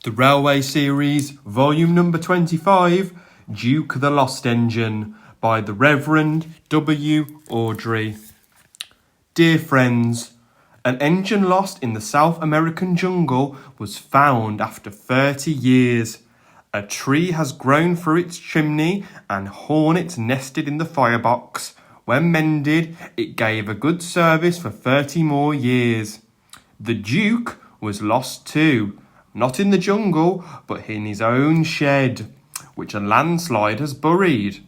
The Railway Series, Volume Number 25, Duke the Lost Engine, by the Reverend W. Awdry. Dear friends, an engine lost in the South American jungle was found after 30 years. A tree has grown through its chimney and hornets nested in the firebox. When mended, it gave a good service for 30 more years. The Duke was lost too, not in the jungle, but in his own shed, which a landslide has buried.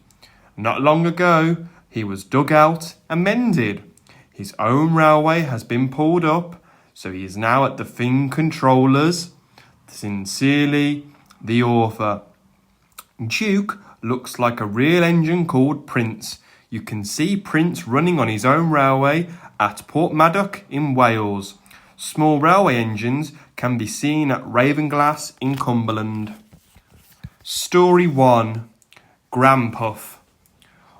Not long ago, he was dug out and mended. His own railway has been pulled up, so he is now at the Thing Controllers. Sincerely, the author. Duke looks like a real engine called Prince. You can see Prince running on his own railway at Portmadog in Wales. Small railway engines can be seen at Ravenglass in Cumberland. Story 1. Granpuff.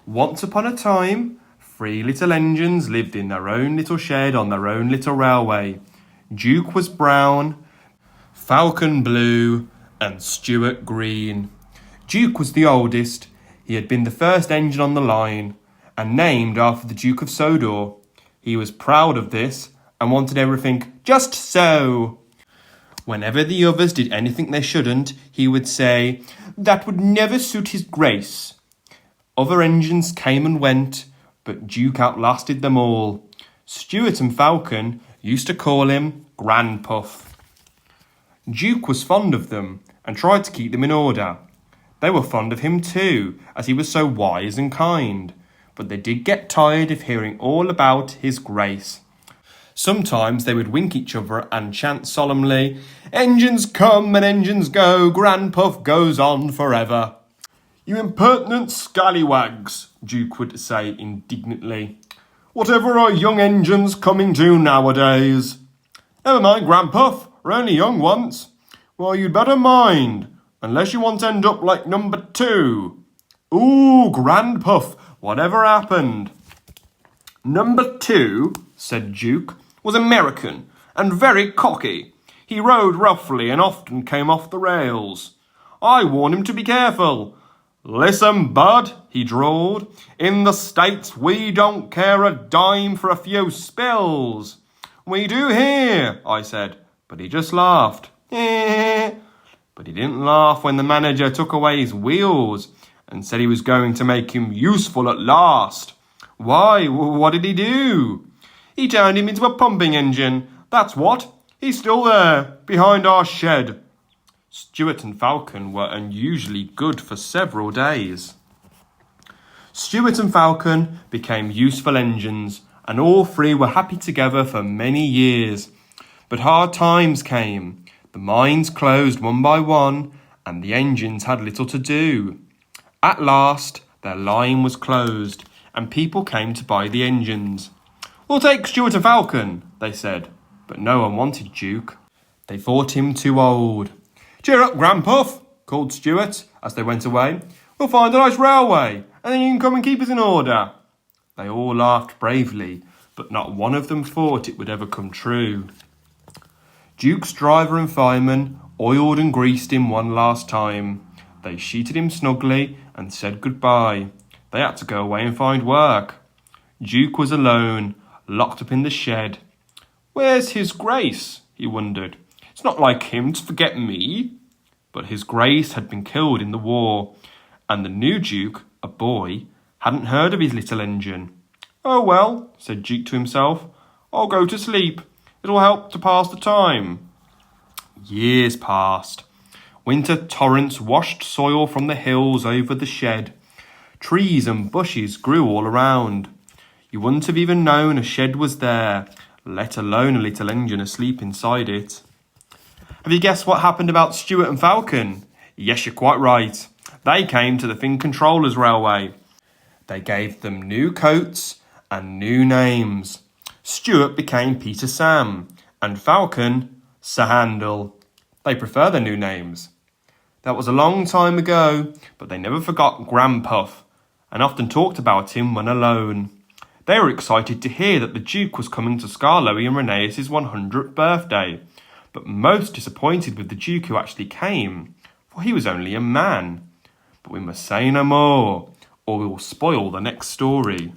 Once upon a time, 3 little engines lived in their own little shed on their own little railway. Duke was brown, Falcon blue, and Stuart green. Duke was the oldest. He had been the first engine on the line, and named after the Duke of Sodor. He was proud of this, and wanted everything just so. Whenever the others did anything they shouldn't, he would say, "That would never suit his grace." Other engines came and went, but Duke outlasted them all. Stuart and Falcon used to call him Granpuff. Duke was fond of them, and tried to keep them in order. They were fond of him too, as he was so wise and kind, but they did get tired of hearing all about his grace. Sometimes they would wink each other and chant solemnly, "Engines come and engines go, Granpuff goes on forever." "You impertinent scallywags," Duke would say indignantly. "Whatever are young engines coming to nowadays?" "Never mind, Granpuff, we're only young once." "Well, you'd better mind, unless you want to end up like number 2. "Ooh, Granpuff, whatever happened?" "Number 2, said Duke, "was American and very cocky. He rode roughly and often came off the rails. I warned him to be careful. 'Listen, bud,' he drawled, 'in the States we don't care a dime for a few spills.' 'We do here,' I said, but he just laughed. But he didn't laugh when the manager took away his wheels and said he was going to make him useful at last. Why, what did he do? He turned him into a pumping engine, that's what. He's still there, behind our shed." Stuart and Falcon were unusually good for several days. Stuart and Falcon became useful engines, and all 3 were happy together for many years. But hard times came. The mines closed one by one, and the engines had little to do. At last, their line was closed, and people came to buy the engines. "We'll take Stuart and Falcon," they said, but no one wanted Duke. They thought him too old. "Cheer up, Granpuff," called Stuart as they went away. "We'll find a nice railway, and then you can come and keep us in order." They all laughed bravely, but not one of them thought it would ever come true. Duke's driver and fireman oiled and greased him one last time. They sheeted him snugly and said goodbye. They had to go away and find work. Duke was alone, locked up in the shed. "Where's his grace?" he wondered. "It's not like him to forget me." But his grace had been killed in the war, and the new Duke, a boy, hadn't heard of his little engine. "Oh well," said Duke to himself, "I'll go to sleep. It'll help to pass the time." Years passed. Winter torrents washed soil from the hills over the shed. Trees and bushes grew all around. You wouldn't have even known a shed was there, let alone a little engine asleep inside it. Have you guessed what happened about Stuart and Falcon? Yes, you're quite right. They came to the Thing Controllers Railway. They gave them new coats and new names. Stuart became Peter Sam, and Falcon, Sir Handel. They prefer their new names. That was a long time ago, but they never forgot Granpuff, and often talked about him when alone. They were excited to hear that the Duke was coming to Skarloey and Rheneas' 100th birthday, but most disappointed with the Duke who actually came, for he was only a man. But we must say no more, or we will spoil the next story.